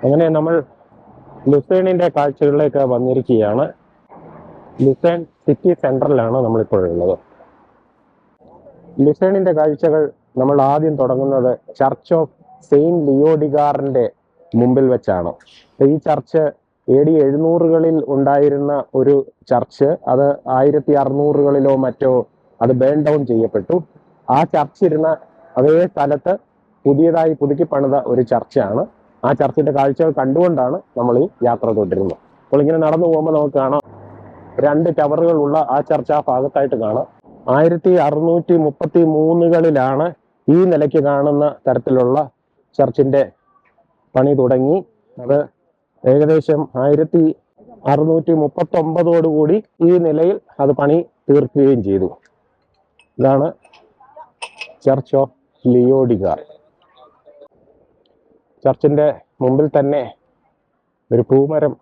അങ്ങനെ നമ്മൾ ലുസേണിന്റെ കാഴ്ചകളിലേക്ക് വന്നിരിക്കുകയാണ്. ലുസേൺ സിറ്റി സെന്ററിലാണ് നമ്മളിപ്പോൾ ഉള്ളത്. ലുസേണിന്റെ കാഴ്ചകൾ നമ്മൾ ആദ്യം തുടങ്ങുന്നത് ചർച്ച് ഓഫ് സെയിന്റ് ലിയോഡിഗാറിന്റെ മുമ്പിൽ വെച്ചാണ്. ഈ ചർച്ച് AD 700-കളിൽ ഉണ്ടായിരുന്ന ഒരു ചർച്ച്, അത് 1600-കളിലോ മറ്റോ അത് ബേൺ ഡൗൺ ചെയ്യപ്പെട്ടു. ആ ചർച്ച് ഇരുന്ന അതേ സ്ഥലത്ത് പുതിയതായി പുതുക്കി പണിത ഒരു ചർച്ചാണ്. ആ ചർച്ചിന്റെ കാഴ്ചകൾ കണ്ടുകൊണ്ടാണ് നമ്മൾ ഈ യാത്ര തുടരുന്നത്. അപ്പോൾ ഇങ്ങനെ നടന്നു പോകുമ്പോൾ നമുക്ക് കാണാം 2 ടവറുകളുള്ള ആ ചർച്ച് ആ ഭാഗത്തായിട്ട് കാണാം. 1633-കളിലാണ് ഈ നിലയ്ക്ക് കാണുന്ന തരത്തിലുള്ള ചർച്ചിന്റെ പണി തുടങ്ങി. അത് ഏകദേശം 1639 ഈ നിലയിൽ അത് പണി തീർക്കുകയും ചെയ്തു. ഇതാണ് ചർച്ച് ഓഫ് ലിയോഡിഗാർ. ചർച്ചിന്റെ മുമ്പിൽ തന്നെ ഒരു പൂമരം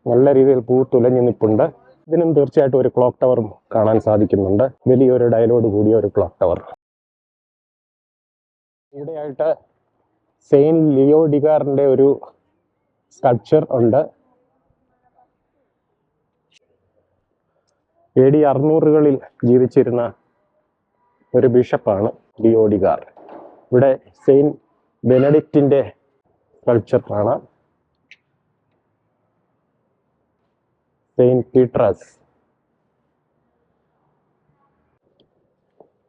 നല്ല രീതിയിൽ പൂത്തുലഞ്ഞു നിൽപ്പുണ്ട്. ഇതിനും തീർച്ചയായിട്ടും ഒരു ക്ലോക്ക് ടവറും കാണാൻ സാധിക്കുന്നുണ്ട്. വലിയൊരു ഡയലോഗ് കൂടിയ ഒരു ക്ലോക്ക് ടവർ. ഇവിടെയായിട്ട് സെയിന്റ് ലിയോഡിഗാറിന്റെ ഒരു സ്കൾപ്ചർ ഉണ്ട്. AD 600-കളിൽ ജീവിച്ചിരുന്ന ഒരു ബിഷപ്പാണ് ലിയോഡിഗാർ. ഇവിടെ സെയിന്റ് ബെനഡിക്റ്റിന്റെ സ്കൾപ്ചർ കാണാം. സെയിന്റ് പീട്രസ്.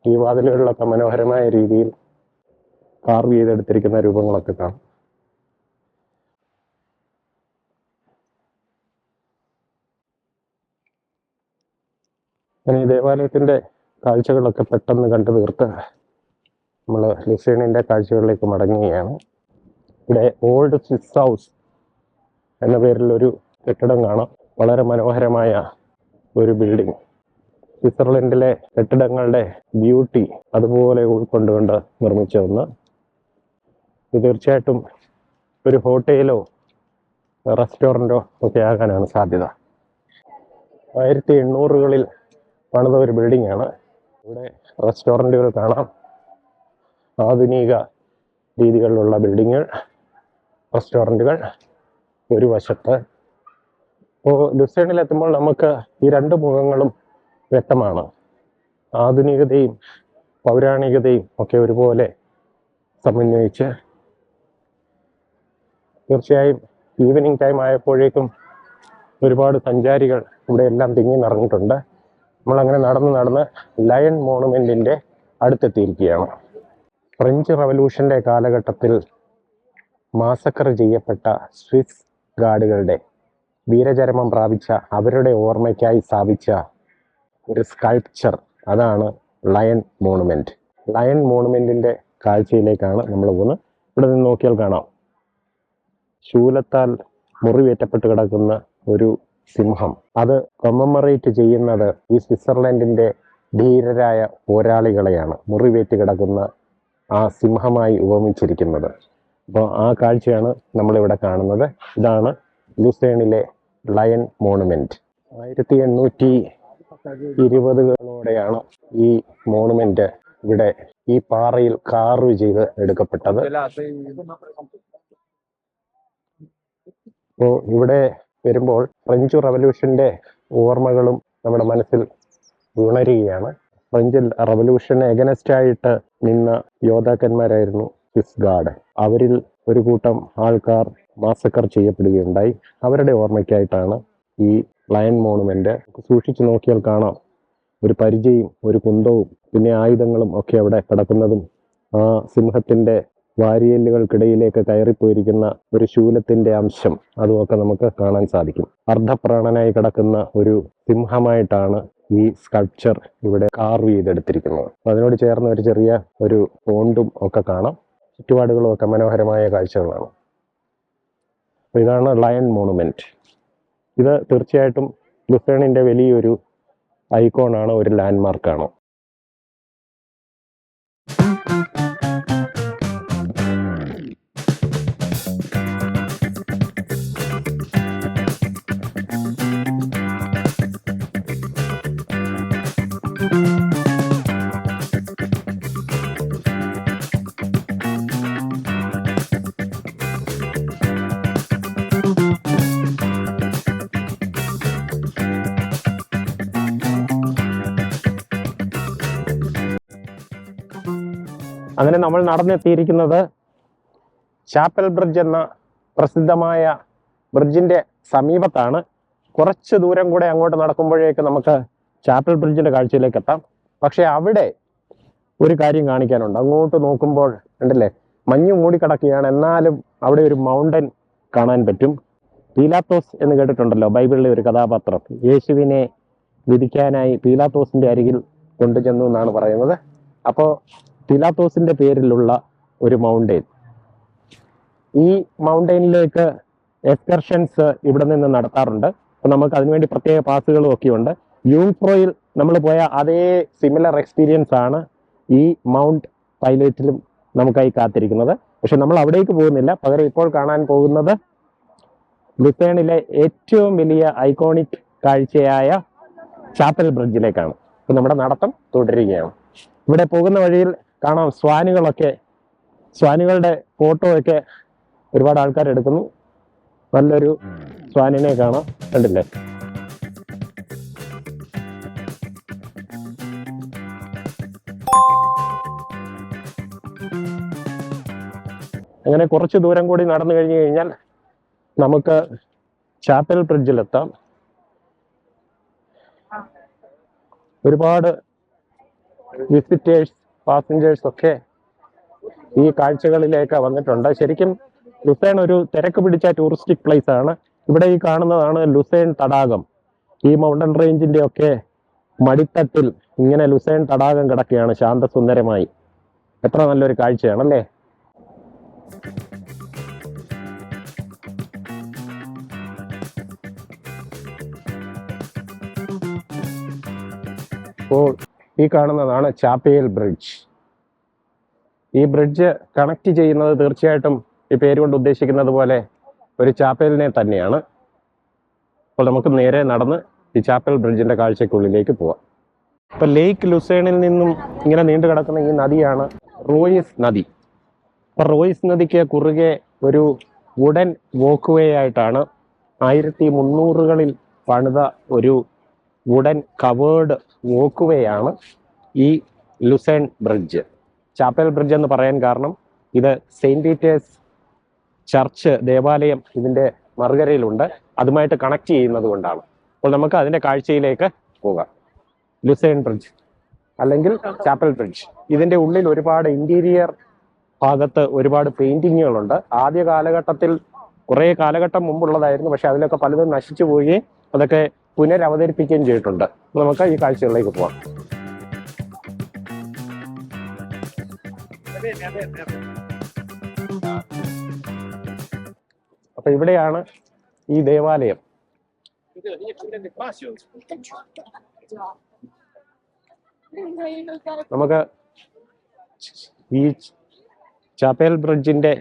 ഈ വാതിലുകളിലൊക്കെ മനോഹരമായ രീതിയിൽ കാർവ് ചെയ്തെടുത്തിരിക്കുന്ന രൂപങ്ങളൊക്കെ കാണാം. ഈ ദേവാലയത്തിന്റെ കാഴ്ചകളൊക്കെ പെട്ടെന്ന് കണ്ടു തീർത്ത് നമ്മൾ ലുസേണിന്റെ കാഴ്ചകളിലേക്ക് മടങ്ങുകയാണ്. ഇവിടെ ഓൾഡ് സ്വിസ് ഹൗസ് എന്ന പേരിലൊരു കെട്ടിടം കാണാം. വളരെ മനോഹരമായ ഒരു ബിൽഡിംഗ്. സ്വിറ്റ്സർലൻഡിലെ കെട്ടിടങ്ങളുടെ ബ്യൂട്ടി അതുപോലെ ഉൾക്കൊണ്ടുകൊണ്ട് നിർമ്മിച്ച ഒന്ന്. ഇത് തീർച്ചയായിട്ടും ഒരു ഹോട്ടലോ റെസ്റ്റോറൻറ്റോ ഒക്കെ ആകാനാണ് സാധ്യത. 1800-കളിൽ പണിത ഒരു ബിൽഡിംഗ് ആണ്. ഇവിടെ റെസ്റ്റോറൻറ്റുകൾ കാണാം. ആധുനിക രീതികളിലുള്ള ബിൽഡിങ്ങുകൾ, റെസ്റ്റോറൻറ്റുകൾ ഒരു വശത്ത്. ഇപ്പോൾ ലുസേണിലെത്തുമ്പോൾ നമുക്ക് ഈ 2 മുഖങ്ങളും വ്യക്തമാണ്. ആധുനികതയും പൗരാണികതയും ഒക്കെ ഒരുപോലെ സമന്വയിച്ച്. തീർച്ചയായും ഈവനിങ് ടൈം ആയപ്പോഴേക്കും ഒരുപാട് സഞ്ചാരികൾ ഇവിടെ എല്ലാം തിങ്ങി നിറഞ്ഞിട്ടുണ്ട്. നമ്മളങ്ങനെ നടന്ന് ലയൺ മോണുമെന്റിന്റെ അടുത്തെത്തിയിരിക്കുകയാണ്. ഫ്രഞ്ച് റവല്യൂഷന്റെ കാലഘട്ടത്തിൽ മാസക്കർ ചെയ്യപ്പെട്ട സ്വിസ് ഗാർഡുകളുടെ വീരചരമം പ്രാപിച്ച അവരുടെ ഓർമ്മയ്ക്കായി സ്ഥാപിച്ച ഒരു സ്കൾപ്ചർ, അതാണ് ലയൺ മോണുമെന്റ്. ലയൺ മോണുമെന്റിന്റെ കാഴ്ചയിലേക്കാണ് നമ്മൾ പോകുന്നത്. ഇവിടെ നിന്ന് നോക്കിയാൽ കാണാം ശൂലത്താൽ മുറിവേറ്റപ്പെട്ട് കിടക്കുന്ന ഒരു സിംഹം. അത് കൊമമറേറ്റ് ചെയ്യുന്നത് ഈ സ്വിറ്റ്സർലൻഡിന്റെ ധീരരായ പോരാളികളെയാണ് മുറിവേറ്റ് കിടക്കുന്ന ആ സിംഹമായി ഉപമിച്ചിരിക്കുന്നത്. അപ്പോൾ ആ കാഴ്ചയാണ് നമ്മളിവിടെ കാണുന്നത്. ഇതാണ് ലുസേണിലെ ലയൺ മോണുമെന്റ്. 1820-കളോടെയാണ് ഈ മോണുമെന്റ് ഇവിടെ ഈ പാറയിൽ കാർവ് ചെയ്ത് എടുക്കപ്പെട്ടത്. അപ്പോൾ ഇവിടെ വരുമ്പോൾ ഫ്രഞ്ച് റവല്യൂഷന്റെ ഓർമ്മകളും നമ്മുടെ മനസ്സിൽ ഉണരുകയാണ്. ഫ്രഞ്ച് റവല്യൂഷന് എഗനസ്റ്റ് ആയിട്ട് നിന്ന യോദ്ധാക്കന്മാരായിരുന്നു സ്വിസ് ഗാർഡ്. അവരിൽ ഒരു കൂട്ടം ആൾക്കാർ മാസക്കർ ചെയ്യപ്പെടുകയുണ്ടായി. അവരുടെ ഓർമ്മയ്ക്കായിട്ടാണ് ഈ ലയൺ മോണുമെന്റ്. സൂക്ഷിച്ചു നോക്കിയാൽ കാണാം ഒരു പരിചയും ഒരു കുന്തവും പിന്നെ ആയുധങ്ങളും ഒക്കെ അവിടെ കിടക്കുന്നതും ആ സിംഹത്തിന്റെ വാരിയല്ലുകൾക്കിടയിലേക്ക് കയറിപ്പോയിരിക്കുന്ന ഒരു ശൂലത്തിന്റെ അംശം അതുമൊക്കെ നമുക്ക് കാണാൻ സാധിക്കും. അർദ്ധപ്രാണനായി കിടക്കുന്ന ഒരു സിംഹമായിട്ടാണ് ഈ സ്കൾപ്ചർ ഇവിടെ കാർവ് ചെയ്തെടുത്തിരിക്കുന്നത്. അതിനോട് ചേർന്ന് ഒരു ചെറിയ ഒരു പോണ്ടും ഒക്കെ കാണാം. ചുറ്റുപാടുകളും ഒക്കെ മനോഹരമായ കാഴ്ചകളാണ്. അപ്പോൾ ഇതാണ് ലയൺ മോണുമെന്റ്. ഇത് തീർച്ചയായിട്ടും ലുസേണിന്റെ വലിയൊരു ഐക്കോണാണ്, ഒരു ലാൻഡ്മാർക്കാണ്. അങ്ങനെ നമ്മൾ നടന്നെത്തിയിരിക്കുന്നത് ചാപ്പൽ ബ്രിഡ്ജ് എന്ന പ്രസിദ്ധമായ ബ്രിഡ്ജിന്റെ സമീപത്താണ്. കുറച്ച് ദൂരം കൂടെ അങ്ങോട്ട് നടക്കുമ്പോഴേക്ക് നമുക്ക് ചാപ്പൽ ബ്രിഡ്ജിന്റെ കാഴ്ചയിലേക്ക് എത്താം. പക്ഷെ അവിടെ ഒരു കാര്യം കാണിക്കാനുണ്ട്. അങ്ങോട്ട് നോക്കുമ്പോൾ ഉണ്ടല്ലേ, മഞ്ഞ് മൂടിക്കിടക്കുകയാണ്, എന്നാലും അവിടെ ഒരു മൗണ്ടൻ കാണാൻ പറ്റും. പീലാത്തോസ് എന്ന് കേട്ടിട്ടുണ്ടല്ലോ, ബൈബിളിലെ ഒരു കഥാപാത്രം. യേശുവിനെ വിധിക്കാനായി പീലാത്തോസിന്റെ അരികിൽ കൊണ്ടുചെന്നു എന്നാണ് പറയുന്നത്. അപ്പോൾ പീലാത്തോസിന്റെ പേരിലുള്ള ഒരു മൗണ്ടെയിൻ, ഈ മൗണ്ടെയിനിലേക്ക് എക്സ്കർഷൻസ് ഇവിടെ നിന്ന് നടത്താറുണ്ട്. അപ്പോൾ നമുക്ക് അതിനുവേണ്ടി പ്രത്യേക പാസുകളും ഒക്കെ ഉണ്ട്. യൂംഫ്രോയിൽ നമ്മൾ പോയ അതേ സിമിലർ എക്സ്പീരിയൻസ് ആണ് ഈ മൗണ്ട് പൈലറ്റിലും നമുക്കായി കാത്തിരിക്കുന്നത്. പക്ഷെ നമ്മൾ അവിടേക്ക് പോകുന്നില്ല. പകരം ഇപ്പോൾ കാണാൻ പോകുന്നത് ലുസേണിലെ ഏറ്റവും വലിയ ഐക്കോണിക് കാഴ്ചയായ ചാപ്പൽ ബ്രിഡ്ജിലേക്കാണ്. അപ്പോൾ നമ്മുടെ നടത്തം തുടരുകയാണ്. ഇവിടെ പോകുന്ന വഴിയിൽ കാണാം സ്വാനുകളൊക്കെ, സ്വാനുകളുടെ ഫോട്ടോ ഒക്കെ ഒരുപാട് ആൾക്കാർ എടുക്കുന്നു. നല്ലൊരു സ്വാനിനെ കാണാം, കണ്ടില്ലേ? അങ്ങനെ കുറച്ച് ദൂരം കൂടി നടന്നു കഴിഞ്ഞു കഴിഞ്ഞാൽ നമുക്ക് ചാപ്പൽ ബ്രിഡ്ജിലെത്താം. ഒരുപാട് വിസിറ്റേഴ്സ്, പാസഞ്ചേഴ്സ് ഒക്കെ ഈ കാഴ്ചകളിലേക്ക് വന്നിട്ടുണ്ട്. ശരിക്കും ലുസേൺ ഒരു തിരക്ക് പിടിച്ച ടൂറിസ്റ്റിക് പ്ലേസ് ആണ്. ഇവിടെ ഈ കാണുന്നതാണ് ലുസേൺ തടാകം. ഈ മൗണ്ടൻ റേഞ്ചിന്റെ ഒക്കെ മടിത്തട്ടിൽ ഇങ്ങനെ ലുസേൺ തടാകം കിടക്കുകയാണ് ശാന്തസുന്ദരമായി. എത്ര നല്ലൊരു കാഴ്ചയാണല്ലേ? അപ്പോൾ ഈ കാണുന്നതാണ് ചാപ്പൽ ബ്രിഡ്ജ്. ഈ ബ്രിഡ്ജ് കണക്ട് ചെയ്യുന്നത് തീർച്ചയായിട്ടും ഈ പേര് കൊണ്ട് ഉദ്ദേശിക്കുന്നത് പോലെ ഒരു ചാപ്പലിനെ തന്നെയാണ്. അപ്പോൾ നമുക്ക് നേരെ നടന്ന് ഈ ചാപ്പൽ ബ്രിഡ്ജിന്റെ കാഴ്ചക്കുള്ളിലേക്ക് പോവാം. ഇപ്പൊ ലേക്ക് ലുസേണിൽ നിന്നും ഇങ്ങനെ നീണ്ടു കിടക്കുന്ന ഈ നദിയാണ് റോയിസ് നദി. അപ്പൊ റോയിസ് നദിക്ക് കുറുകെ ഒരു വുഡൻ വോക്ക് വേ ആയിട്ടാണ് 1300കളിൽ പണിത ഒരു വുഡൻ കവേർഡ് വോക്ക് വേ ആണ് ഈ ലുസേൺ ബ്രിഡ്ജ്. ചാപ്പൽ ബ്രിഡ്ജ് എന്ന് പറയാൻ കാരണം ഇത് സെയിന്റ് പീറ്റേഴ്സ് ചർച്ച് ദേവാലയം ഇതിന്റെ മറുകരയിലുണ്ട്, അതുമായിട്ട് കണക്ട് ചെയ്യുന്നത് കൊണ്ടാണ്. അപ്പോൾ നമുക്ക് അതിന്റെ കാഴ്ചയിലേക്ക് പോകാം. ലുസേൺ ബ്രിഡ്ജ് അല്ലെങ്കിൽ ചാപ്പൽ ബ്രിഡ്ജ്. ഇതിന്റെ ഉള്ളിൽ ഒരുപാട് ഇന്റീരിയർ ഭാഗത്ത് ഒരുപാട് പെയിന്റിങ്ങുകളുണ്ട്. ആദ്യ കാലഘട്ടത്തിൽ കുറെ കാലഘട്ടം മുമ്പുള്ളതായിരുന്നു, പക്ഷെ അതിലൊക്കെ പലതും നശിച്ചു പോവുകയും അതൊക്കെ പുനരവതരിപ്പിക്കുകയും ചെയ്തിട്ടുണ്ട്. നമുക്ക് ഈ കാഴ്ചകളിലേക്ക് പോവാം. അപ്പൊ ഇവിടെയാണ് ഈ ദേവാലയം. നമുക്ക് ഈ ചാപ്പൽ ബ്രിഡ്ജിന്റെ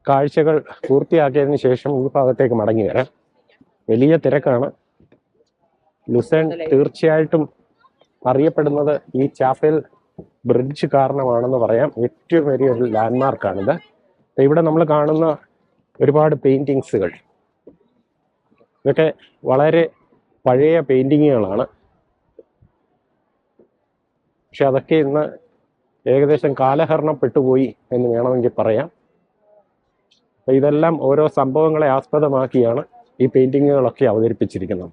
കാഴ്ചകൾ പൂർത്തിയാക്കിയതിനു ശേഷം ഈ ഭാഗത്തേക്ക് മടങ്ങി വരാം. വലിയ തിരക്കാണ്. ലുസേൺ തീർച്ചയായിട്ടും അറിയപ്പെടുന്നത് ഈ ചാപ്പൽ ബ്രിഡ്ജ് കാരണമാണെന്ന് പറയാം. ഏറ്റവും വലിയൊരു ലാൻഡ്മാർക്കാണിത്. ഇവിടെ നമ്മൾ കാണുന്ന ഒരുപാട് പെയിന്റിങ്സുകൾ, ഇതൊക്കെ വളരെ പഴയ പെയിന്റിങ്ങുകളാണ്. പക്ഷെ അതൊക്കെ ഇന്ന് ഏകദേശം കാലഹരണപ്പെട്ടുപോയി എന്ന് വേണമെങ്കിൽ പറയാം. ഇതെല്ലാം ഓരോ സംഭവങ്ങളെ ആസ്പദമാക്കിയാണ് ഈ പെയിന്റിങ്ങുകളൊക്കെ അവതരിപ്പിച്ചിരിക്കുന്നത്.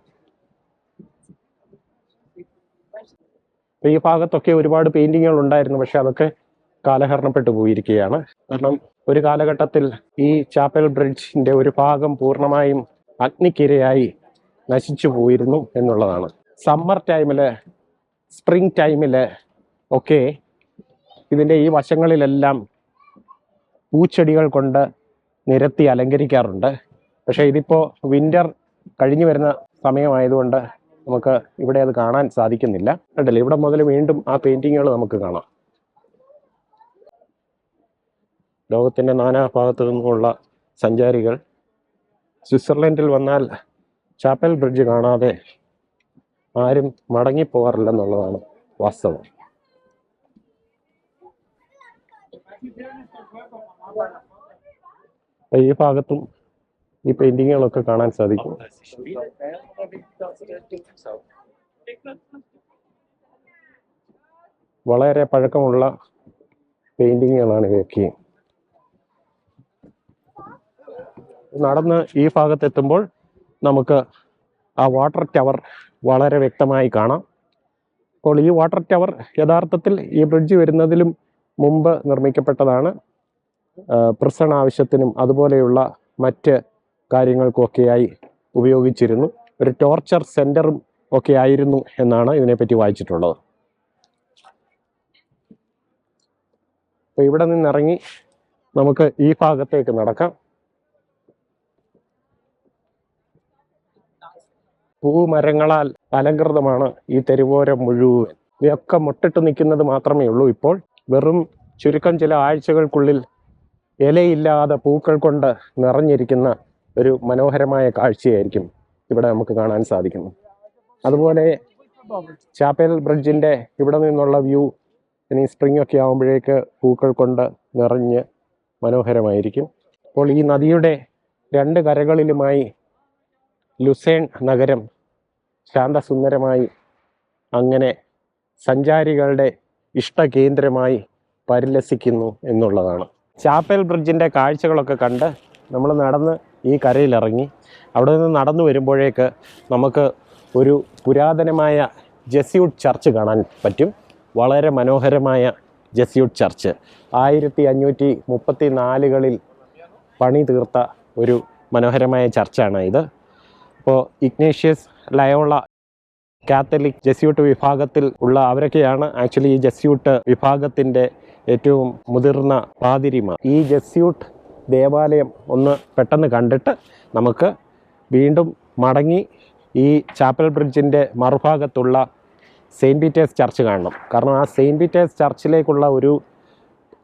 ഈ ഭാഗത്തൊക്കെ ഒരുപാട് പെയിന്റിങ്ങുകൾ ഉണ്ടായിരുന്നു, പക്ഷെ അതൊക്കെ കാലഹരണപ്പെട്ടു പോയിരിക്കുകയാണ്. കാരണം ഒരു കാലഘട്ടത്തിൽ ഈ ചാപ്പൽ ബ്രിഡ്ജിന്റെ ഒരു ഭാഗം പൂർണ്ണമായും അഗ്നിക്കിരയായി നശിച്ചു പോയിരുന്നു എന്നുള്ളതാണ്. സമ്മർ ടൈമില്, സ്പ്രിംഗ് ടൈമില് ഒക്കെ ഇതിന്റെ ഈ വശങ്ങളിലെല്ലാം പൂച്ചെടികൾ കൊണ്ട് നിരത്തി അലങ്കരിക്കാറുണ്ട്. പക്ഷെ ഇതിപ്പോ വിന്റർ കഴിഞ്ഞു വരുന്ന സമയമായതുകൊണ്ട് നമുക്ക് ഇവിടെ അത് കാണാൻ സാധിക്കുന്നില്ല. കണ്ടില്ലേ, ഇവിടെ മുതൽ വീണ്ടും ആ പെയിന്റിങ്ങുകൾ നമുക്ക് കാണാം. ലോകത്തിന്റെ നാനാഭാഗത്തു നിന്നുമുള്ള സഞ്ചാരികൾ സ്വിറ്റ്സർലൻഡിൽ വന്നാൽ ചാപ്പൽ ബ്രിഡ്ജ് കാണാതെ ആരും മടങ്ങിപ്പോകാറില്ലെന്നുള്ളതാണ് വാസ്തവം. ഈ ഭാഗത്തും ഈ പെയിന്റിങ്ങുകളൊക്കെ കാണാൻ സാധിക്കും. വളരെ പഴക്കമുള്ള പെയിന്റിങ്ങുകളാണ് ഇവയൊക്കെ. നടന്ന് ഈ ഭാഗത്തെത്തുമ്പോൾ നമുക്ക് ആ വാട്ടർ ടവർ വളരെ വ്യക്തമായി കാണാം. അപ്പോൾ ഈ വാട്ടർ ടവർ യഥാർത്ഥത്തിൽ ഈ ബ്രിഡ്ജ് വരുന്നതിലും മുമ്പ് നിർമ്മിക്കപ്പെട്ടതാണ്. പ്രിസൺ ആവശ്യത്തിനും അതുപോലെയുള്ള മറ്റ് കാര്യങ്ങൾക്കൊക്കെയായി ഉപയോഗിച്ചിരുന്നു. ഒരു ടോർച്ചർ സെന്ററും ഒക്കെ ആയിരുന്നു എന്നാണ് ഇതിനെപ്പറ്റി വായിച്ചിട്ടുള്ളത്. അപ്പോൾ ഇവിടെ നിന്നിറങ്ങി നമുക്ക് ഈ ഭാഗത്തേക്ക് നടക്കാം. പൂമരങ്ങളാൽ അലങ്കൃതമാണ് ഈ തെരുവോരം മുഴുവൻ. ഇവയൊക്കെ മുട്ടിട്ട് നിൽക്കുന്നത് മാത്രമേ ഉള്ളൂ. ഇപ്പോൾ വെറും ചുരുക്കം ചില ആഴ്ചകൾക്കുള്ളിൽ ഇലയില്ലാതെ പൂക്കൾ കൊണ്ട് നിറഞ്ഞിരിക്കുന്ന ഒരു മനോഹരമായ കാഴ്ചയായിരിക്കും ഇവിടെ നമുക്ക് കാണാൻ സാധിക്കുന്നു. അതുപോലെ ചാപ്പൽ ബ്രിഡ്ജിൻ്റെ ഇവിടെ നിന്നുള്ള വ്യൂ ഇനി സ്പ്രിംഗ് ഒക്കെ ആകുമ്പോഴേക്ക് പൂക്കൾ കൊണ്ട് നിറഞ്ഞ് മനോഹരമായിരിക്കും. അപ്പോൾ ഈ നദിയുടെ രണ്ട് കരകളിലുമായി ലുസേൺ നഗരം ശാന്തസുന്ദരമായി അങ്ങനെ സഞ്ചാരികളുടെ ഇഷ്ടകേന്ദ്രമായി പരിലസിക്കുന്നു എന്നുള്ളതാണ്. ചാപ്പൽ ബ്രിഡ്ജിൻ്റെ കാഴ്ചകളൊക്കെ കണ്ട് നമ്മൾ നടന്ന് ഈ കരയിലിറങ്ങി. അവിടെ നിന്ന് നടന്നു വരുമ്പോഴേക്ക് നമുക്ക് ഒരു പുരാതനമായ ജെസ്യൂട്ട് ചർച്ച് കാണാൻ പറ്റും. വളരെ മനോഹരമായ ജെസ്യൂട്ട് ചർച്ച് 1534 പണി തീർത്ത ഒരു മനോഹരമായ ചർച്ചാണ് ഇത്. അപ്പോൾ ഇഗ്നേഷ്യസ് ലയോള കാത്തലിക് ജെസ്യൂട്ട് വിഭാഗത്തിൽ ഉള്ള അവരൊക്കെയാണ് ആക്ച്വലി ഈ ജെസ്യൂട്ട് വിഭാഗത്തിൻ്റെ ഏറ്റവും മുതിർന്ന പാതിരിമാർ. ഈ ജെസ്യൂട്ട് ദേവാലയം ഒന്ന് പെട്ടെന്ന് കണ്ടിട്ട് നമുക്ക് വീണ്ടും മടങ്ങി ഈ ചാപ്പൽ ബ്രിഡ്ജിൻ്റെ മറുഭാഗത്തുള്ള സെയിൻറ്റ് പീറ്റേഴ്സ് ചർച്ച് കാണണം. കാരണം ആ സെയിൻറ്റ് പീറ്റേഴ്സ് ചർച്ചിലേക്കുള്ള ഒരു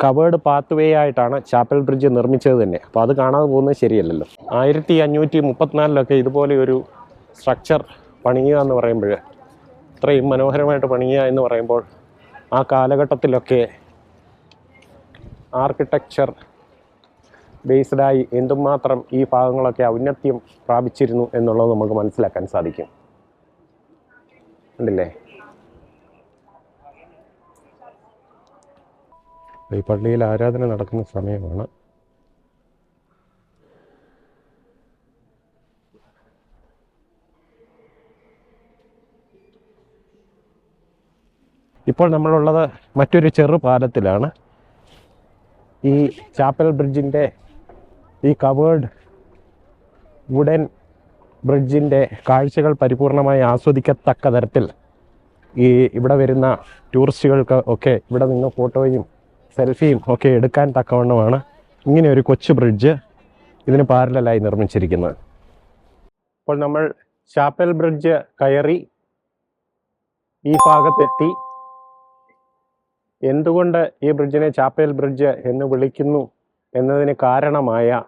കവേർഡ് പാത്ത് വേ ആയിട്ടാണ് ചാപ്പൽ ബ്രിഡ്ജ് നിർമ്മിച്ചത് തന്നെ. അപ്പോൾ അത് കാണാതെ പോകുന്നത് ശരിയല്ലല്ലോ. 1534 ഇതുപോലെ ഒരു സ്ട്രക്ചർ പണിയുക എന്ന് പറയുമ്പോൾ, ഇത്രയും മനോഹരമായിട്ട് പണിയുക എന്ന് പറയുമ്പോൾ ആ കാലഘട്ടത്തിലൊക്കെ ആർക്കിടെക്ചർ ബേസ്ഡായി എന്തുമാത്രം ഈ ഭാഗങ്ങളൊക്കെ ഔന്നത്യം പ്രാപിച്ചിരുന്നു എന്നുള്ളത് നമുക്ക് മനസ്സിലാക്കാൻ സാധിക്കും. ഉണ്ടല്ലേ? ഈ പള്ളിയിൽ ആരാധന നടക്കുന്ന സമയമാണ്. ഇപ്പോൾ നമ്മളുള്ളത് മറ്റൊരു ചെറു പാലത്തിലാണ്. ഈ ചാപ്പൽ ബ്രിഡ്ജിൻ്റെ ഈ കവേർഡ് വുഡൻ ബ്രിഡ്ജിൻ്റെ കാഴ്ചകൾ പരിപൂർണമായി ആസ്വദിക്കത്തക്ക തരത്തിൽ ഇവിടെ വരുന്ന ടൂറിസ്റ്റുകൾക്ക് ഒക്കെ ഇവിടെ നിന്ന് ഫോട്ടോയും സെൽഫിയും ഒക്കെ എടുക്കാൻ തക്കവണ്ണമാണ് ഇങ്ങനെ ഒരു കൊച്ചു ബ്രിഡ്ജ് ഇതിന് പാരലലായി നിർമ്മിച്ചിരിക്കുന്നത്. അപ്പോൾ നമ്മൾ ചാപ്പൽ ബ്രിഡ്ജ് കയറി ഈ ഭാഗത്തെത്തി. എന്തുകൊണ്ട് ഈ ബ്രിഡ്ജിനെ ചാപ്പൽ ബ്രിഡ്ജ് എന്ന് വിളിക്കുന്നു എന്നതിന് കാരണമായ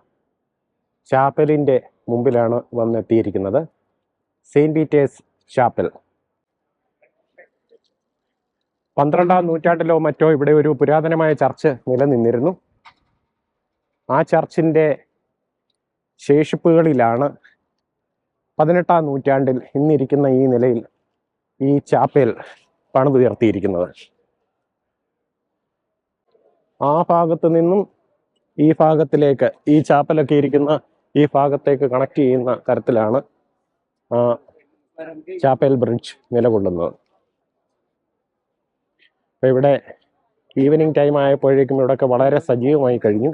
ചാപ്പലിൻ്റെ മുമ്പിലാണ് വന്നെത്തിയിരിക്കുന്നത്. Saint Peter's chapel. 12ാം നൂറ്റാണ്ടിലോ മറ്റോ ഇവിടെ ഒരു പുരാതനമായ ചർച്ച് നിലനിന്നിരുന്നു. ആ ചർച്ചിൻ്റെ ശേഷിപ്പുകളിലാണ് 18ാം നൂറ്റാണ്ടിൽ ഇന്നിരിക്കുന്ന ഈ നിലയിൽ ഈ ചാപ്പൽ പണിതുയർത്തിയിരിക്കുന്നത്. ആ ഭാഗത്ത് നിന്നും ഈ ഭാഗത്തിലേക്ക് ഈ ചാപ്പലൊക്കെ ഇരിക്കുന്ന ഈ ഭാഗത്തേക്ക് കണക്ട് ചെയ്യുന്ന തരത്തിലാണ് ചാപ്പൽ ബ്രിഡ്ജ് നിലകൊള്ളുന്നത്. അപ്പോൾ ഇവിടെ ഈവനിങ് ടൈം ആയപ്പോഴേക്കും ഇവിടെയൊക്കെ വളരെ സജീവമായി കഴിഞ്ഞു.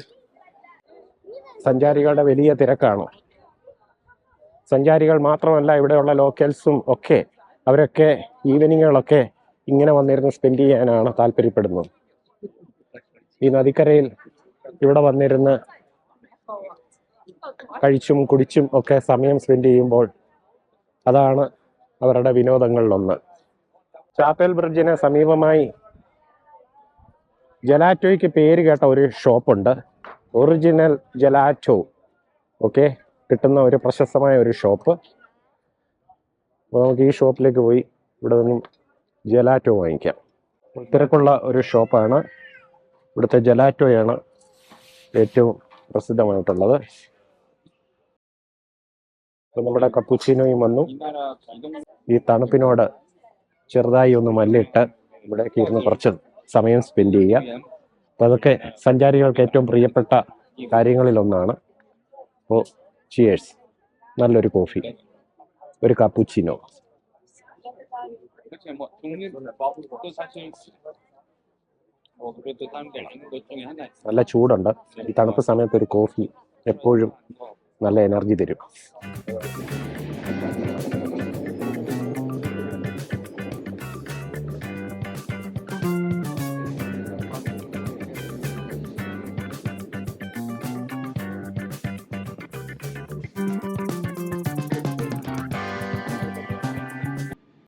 സഞ്ചാരികളുടെ വലിയ തിരക്കാണ്. സഞ്ചാരികൾ മാത്രമല്ല, ഇവിടെയുള്ള ലോക്കൽസും ഒക്കെ അവരൊക്കെ ഈവനിങ്ങുകളൊക്കെ ഇങ്ങനെ വന്നിരുന്ന് സ്പെൻഡ് ചെയ്യാനാണ് താല്പര്യപ്പെടുന്നത്. ഈ നദിക്കരയിൽ ഇവിടെ വന്നിരുന്ന് കഴിച്ചും കുടിച്ചും ഒക്കെ സമയം സ്പെൻഡ് ചെയ്യുമ്പോൾ അതാണ് അവരുടെ വിനോദങ്ങളിലൊന്ന്. ചാപ്പൽ ബ്രിഡ്ജിന് സമീപമായി ജലാറ്റോയ്ക്ക് പേര് കേട്ട ഒരു ഷോപ്പുണ്ട്. ഒറിജിനൽ ജലാറ്റോ ഒക്കെ കിട്ടുന്ന ഒരു പ്രശസ്തമായ ഒരു ഷോപ്പ്. നമുക്ക് ഈ ഷോപ്പിലേക്ക് പോയി ഇവിടെ നിന്നും ജലാറ്റോ വാങ്ങിക്കാം. തിരക്കുള്ള ഒരു ഷോപ്പാണ്. ഇവിടുത്തെ ജലാറ്റോയാണ് ഏറ്റവും പ്രസിദ്ധമായിട്ടുള്ളത്. നമ്മുടെ കപ്പുച്ചിനോയും വന്നു. ഈ തണുപ്പിനോട് ചെറുതായി ഒന്ന് മല്ലിട്ട് ഇവിടേക്ക് ഇരുന്ന് കുറച്ച് സമയം സ്പെൻഡ് ചെയ്യുക. അപ്പോൾ അതൊക്കെ സഞ്ചാരികൾക്ക് ഏറ്റവും പ്രിയപ്പെട്ട കാര്യങ്ങളിലൊന്നാണ്. അപ്പോൾ ചിയേഴ്സ്. നല്ലൊരു കോഫി, ഒരു കാപ്പുച്ചിനോ. നല്ല ചൂടുണ്ട്. ഈ തണുപ്പ് സമയത്ത് ഒരു കോഫി എപ്പോഴും നല്ല എനർജി തരും.